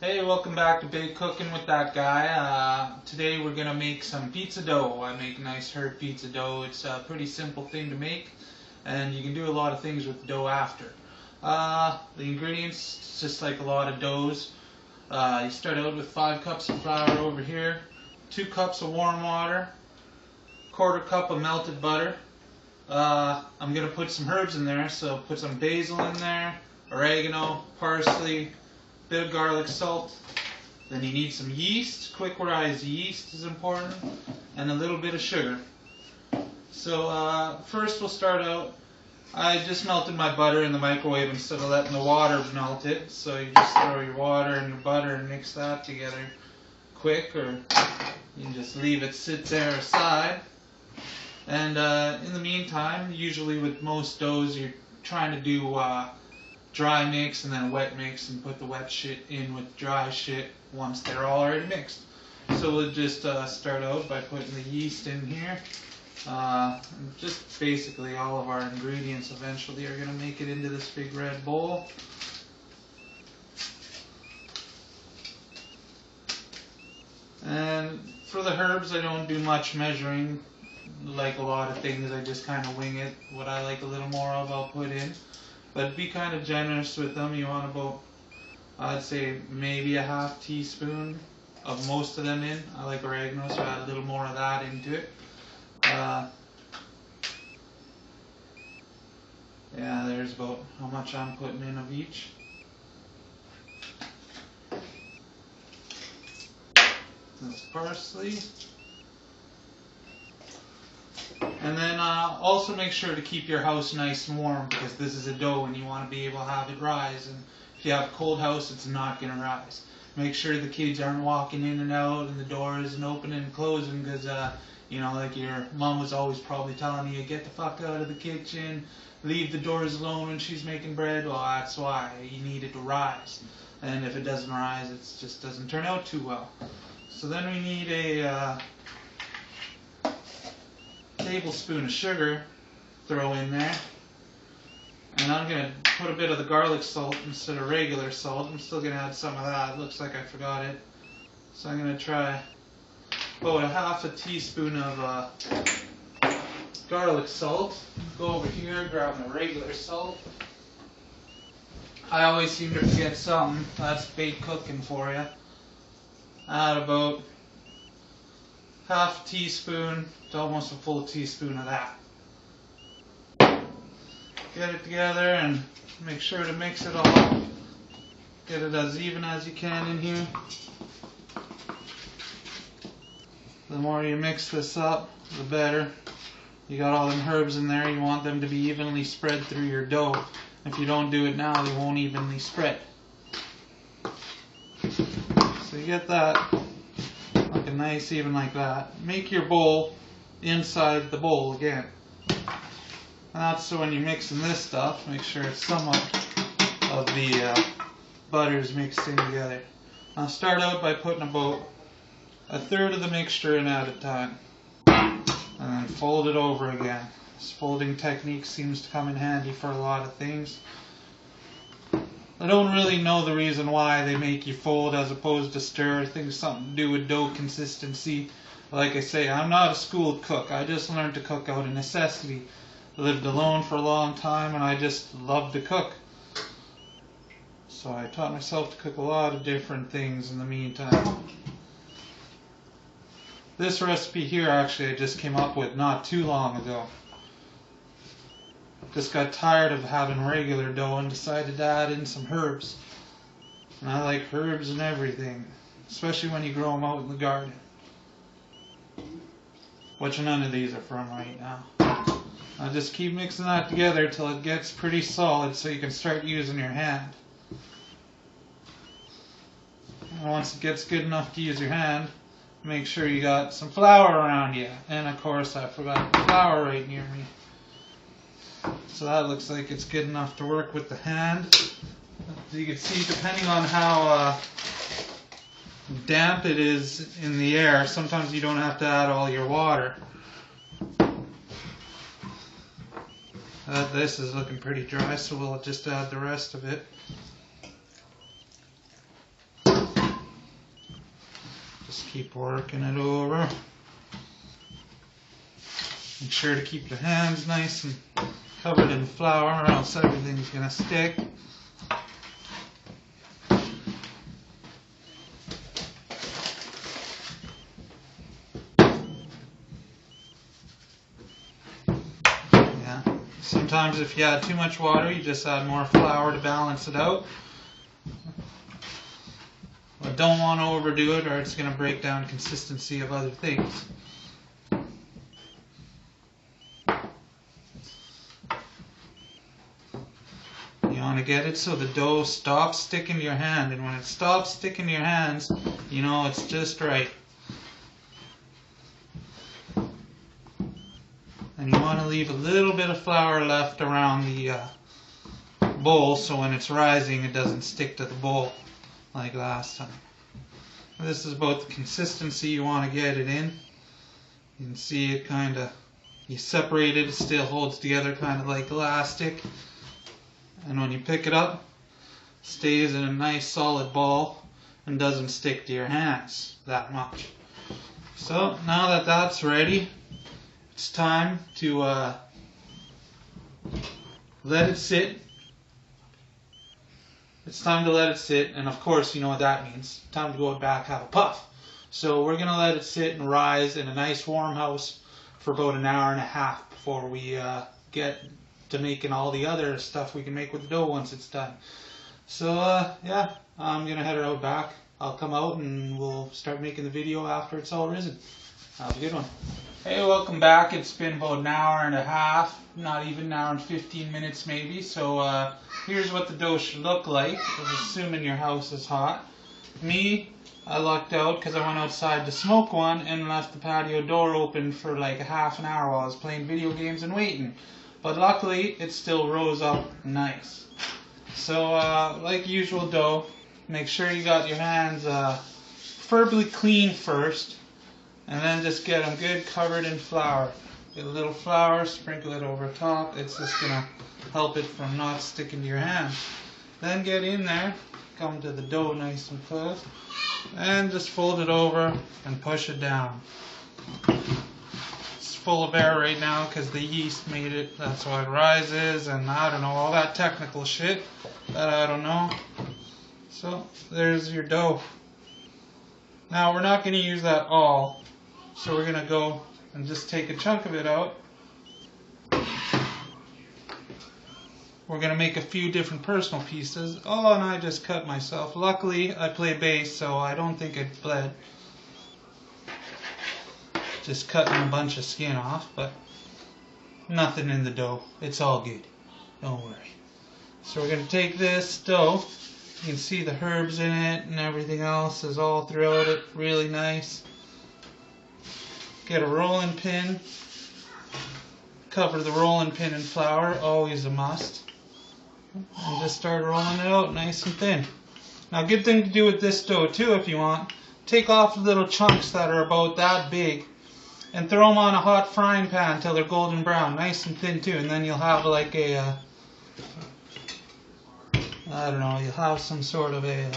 Hey, welcome back to Big Cooking with that guy. Today we're going to make some pizza dough. I make nice herb pizza dough. It's a pretty simple thing to make, and you can do a lot of things with dough after. The ingredients, just like a lot of doughs, you start out with 5 cups of flour over here, 2 cups of warm water, 1/4 cup of melted butter. I'm going to put some herbs in there, so put some basil in there, oregano, parsley, bit of garlic salt. Then you need some yeast. Quick rise yeast is important, and a little bit of sugar. So first we'll start out. I just melted my butter in the microwave instead of letting the water melt it. So you just throw your water and your butter and mix that together quick, or you can just leave it sit there aside. And in the meantime, usually with most doughs, you're trying to do dry mix and then a wet mix, and put the wet shit in with dry shit once they're all already mixed. So we'll just start out by putting the yeast in here. Just basically all of our ingredients eventually are going to make it into this big red bowl. And for the herbs, I don't do much measuring like a lot of things. I just kind of wing it. What I like a little more of, I'll put in. But be kind of generous with them. You want about, I'd say, maybe a ½ teaspoon of most of them in. I like oregano, so add a little more of that into it. Yeah, there's about how much I'm putting in of each. That's parsley. And then also make sure to keep your house nice and warm, because this is a dough and you want to be able to have it rise. And if you have a cold house, it's not going to rise. Make sure the kids aren't walking in and out and the door isn't opening and closing, because you know, like your mom was always probably telling you, get the fuck out of the kitchen, leave the doors alone when she's making bread. Well, that's why you need it to rise. And if it doesn't rise, it just doesn't turn out too well. So then we need a tablespoon of sugar, throw in there, and I'm going to put a bit of the garlic salt instead of regular salt. I'm still going to add some of that. It looks like I forgot it. So I'm going to try about a ½ teaspoon of garlic salt. Go over here, grab my regular salt. I always seem to forget something. That's bait cooking for you. Add about ½ teaspoon to almost a full teaspoon of that. Get it together and make sure to mix it all. Get it as even as you can in here. The more you mix this up, the better. You got all them herbs in there. You want them to be evenly spread through your dough. If you don't do it now, they won't evenly spread. So you get that looking nice, even like that. Make your bowl inside the bowl again. And that's so when you're mixing this stuff, make sure it's somewhat of the butters mixed in together. I'll start out by putting about 1/3 of the mixture in at a time, and then fold it over again. This folding technique seems to come in handy for a lot of things. I don't really know the reason why they make you fold as opposed to stir. I think it's something to do with dough consistency. Like I say, I'm not a schooled cook. I just learned to cook out of necessity. I lived alone for a long time and I just loved to cook. So I taught myself to cook a lot of different things in the meantime. This recipe here actually I just came up with not too long ago. Just got tired of having regular dough and decided to add in some herbs. And I like herbs and everything, especially when you grow them out in the garden. Which none of these are from right now. I'll just keep mixing that together till it gets pretty solid so you can start using your hand. And once it gets good enough to use your hand, make sure you got some flour around you. And of course I forgot the flour right near me. So that looks like it's good enough to work with the hand. As you can see, depending on how damp it is in the air, sometimes you don't have to add all your water. This is looking pretty dry, so we'll just add the rest of it. Keep working it over. Make sure to keep your hands nice and covered in flour or else everything's going to stick. Yeah. Sometimes if you add too much water, you just add more flour to balance it out. But don't want to overdo it or it's going to break down consistency of other things. You want to get it so the dough stops sticking to your hand, and when it stops sticking to your hands, you know it's just right. And you want to leave a little bit of flour left around the bowl so when it's rising it doesn't stick to the bowl like last time. This is about the consistency you want to get it in. You can see it kind of, you separate it, it still holds together kind of like elastic. And when you pick it up, it stays in a nice solid ball and doesn't stick to your hands that much. So now that that's ready, it's time to let it sit. It's time to let it sit, and of course you know what that means. Time to go back, have a puff. So we're going to let it sit and rise in a nice warm house for about an hour and a half before we get to making all the other stuff we can make with the dough once it's done. So yeah, I'm going to head out back. I'll come out and we'll start making the video after it's all risen. Have a good one. Hey, welcome back. It's been about an hour and a half, not even an hour and 15 minutes maybe. So here's what the dough should look like, assuming your house is hot. Me, I lucked out because I went outside to smoke one and left the patio door open for like a half an hour while I was playing video games and waiting. But luckily, it still rose up nice. So like usual dough, make sure you got your hands preferably clean first. And then just get them good covered in flour. Get a little flour, sprinkle it over top. It's just going to help it from not sticking to your hand. Then get in there, come to the dough nice and close, and just fold it over and push it down. It's full of air right now because the yeast made it. That's why it rises, and I don't know, all that technical shit that I don't know. So there's your dough. Now we're not going to use that all. So we're going to go and just take a chunk of it out. We're going to make a few different personal pieces. Oh, and I just cut myself. Luckily, I play bass, so I don't think it bled. Just cutting a bunch of skin off, but nothing in the dough. It's all good. Don't worry. So we're going to take this dough. You can see the herbs in it and everything else is all throughout it. Really nice. Get a rolling pin, cover the rolling pin in flour, always a must, and just start rolling it out nice and thin. Now a good thing to do with this dough too if you want, take off the little chunks that are about that big and throw them on a hot frying pan until they're golden brown, nice and thin too, and then you'll have like a, I don't know, you'll have some sort of a,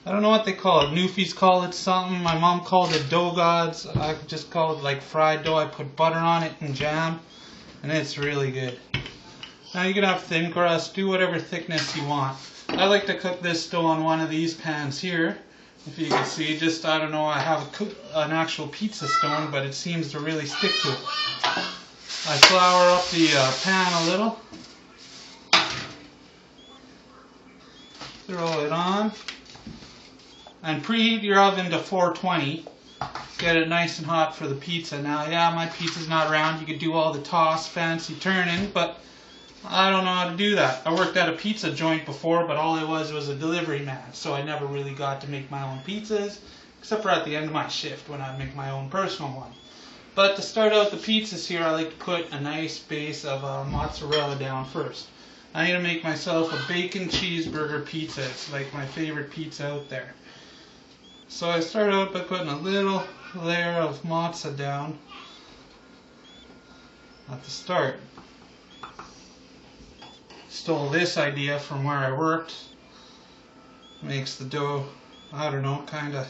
I don't know what they call it. Newfies call it something. My mom called it dough gods. I just call it like fried dough. I put butter on it and jam, and it's really good. Now you can have thin crust. Do whatever thickness you want. I like to cook this dough on one of these pans here. If you can see, just I don't know. I have an actual pizza stone, but it seems to really stick to it. I flour up the pan a little. Throw it on. And preheat your oven to 420. Get it nice and hot for the pizza. Now, yeah, my pizza's not round. You could do all the toss, fancy turning, but I don't know how to do that. I worked at a pizza joint before, but all I was a delivery man, so I never really got to make my own pizzas, except for at the end of my shift when I make my own personal one. But to start out the pizzas here, I like to put a nice base of mozzarella down first. I'm going to make myself a bacon cheeseburger pizza. It's like my favorite pizza out there. So I start out by putting a little layer of mozza down at the start. Stole this idea from where I worked. Makes the dough, I don't know, kind of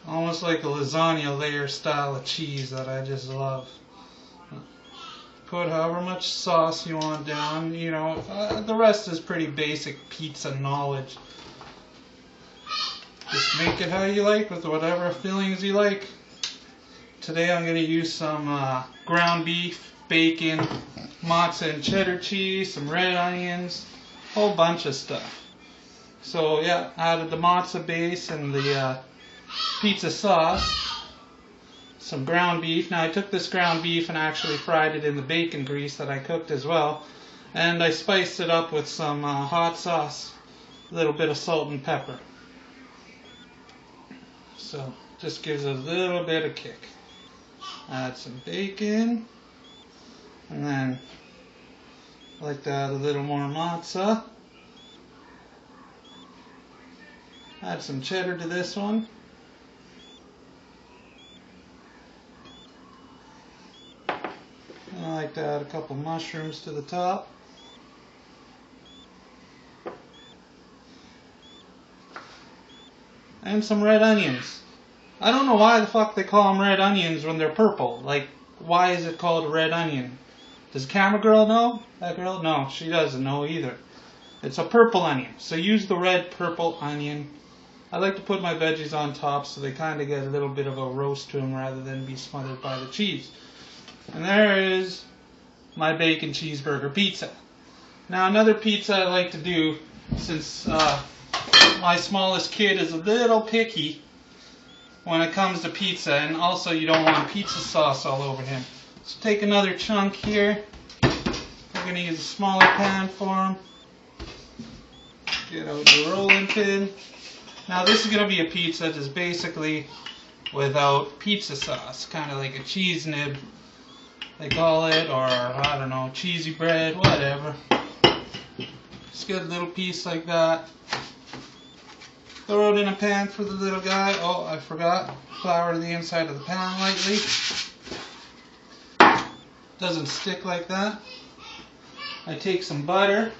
Almost like a lasagna layer style of cheese that I just love. Put however much sauce you want down, you know, the rest is pretty basic pizza knowledge. Just make it how you like with whatever fillings you like. Today I'm going to use some ground beef, bacon, mozza and cheddar cheese, some red onions, a whole bunch of stuff. So yeah, added the mozza base and the pizza sauce. Some ground beef. Now I took this ground beef and actually fried it in the bacon grease that I cooked as well. And I spiced it up with some hot sauce, a little bit of salt and pepper. So just gives a little bit of kick. Add some bacon. And then I like to add a little more mozza. Add some cheddar to this one. I like to add a couple mushrooms to the top. And some red onions. I don't know why the fuck they call them red onions when they're purple. Like, why is it called red onion? Does camera girl know? That girl? No, she doesn't know either. It's a purple onion. So use the red purple onion. I like to put my veggies on top so they kind of get a little bit of a roast to them rather than be smothered by the cheese. And there is my bacon cheeseburger pizza. Now another pizza I like to do, since my smallest kid is a little picky when it comes to pizza, and also you don't want pizza sauce all over him. So take another chunk here. We're going to use a smaller pan for him. Get out the rolling pin. Now this is going to be a pizza just basically without pizza sauce, kind of like a cheese nib they call it, or I don't know, cheesy bread, whatever. Just get a little piece like that. Throw it in a pan for the little guy. Oh, I forgot. Flour the inside of the pan lightly. Doesn't stick like that. I take some butter.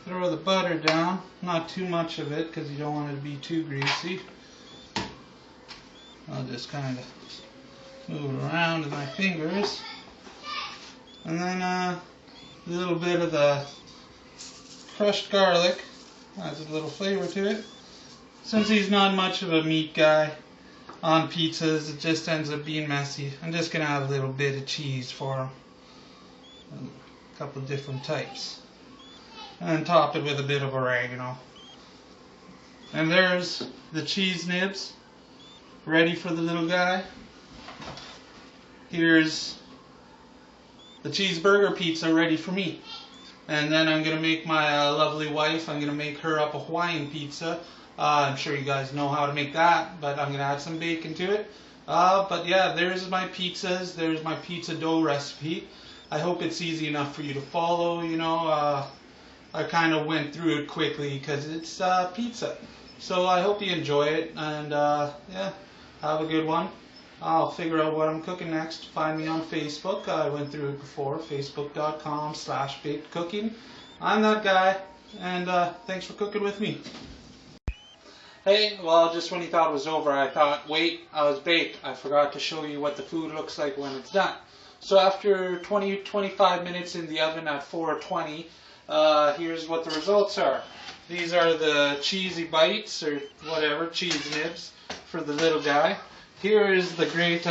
Throw the butter down. Not too much of it because you don't want it to be too greasy. I'll just kind of move it around with my fingers. And then a little bit of the crushed garlic. Adds a little flavor to it. Since he's not much of a meat guy on pizzas, it just ends up being messy. I'm just going to add a little bit of cheese for him. A couple different types. And then top it with a bit of oregano. And there's the cheese nibs ready for the little guy. Here's the cheeseburger pizza ready for me. And then I'm going to make my lovely wife, I'm going to make her up a Hawaiian pizza. I'm sure you guys know how to make that, but I'm going to add some bacon to it. But yeah, there's my pizzas. There's my pizza dough recipe. I hope it's easy enough for you to follow, you know. I kind of went through it quickly because it's pizza. So I hope you enjoy it, and yeah, have a good one. I'll figure out what I'm cooking next. Find me on Facebook. I went through it before. Facebook.com/bakedcooking. I'm that guy, and thanks for cooking with me. Hey, well, just when you thought it was over, I thought, wait, I was baked. I forgot to show you what the food looks like when it's done. So after 20-25 minutes in the oven at 420, here's what the results are. These are the cheesy bites, or whatever, cheese nibs for the little guy. Here is the great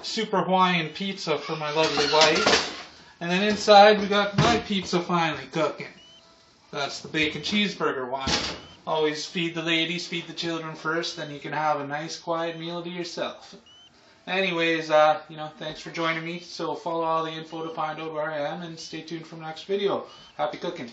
Super Hawaiian pizza for my lovely wife. And then inside we got my pizza finally cooking. That's the bacon cheeseburger one. Always feed the ladies, feed the children first, then you can have a nice quiet meal to yourself. Anyways, you know, thanks for joining me. So follow all the info to find out where I am, and stay tuned for the next video. Happy cooking.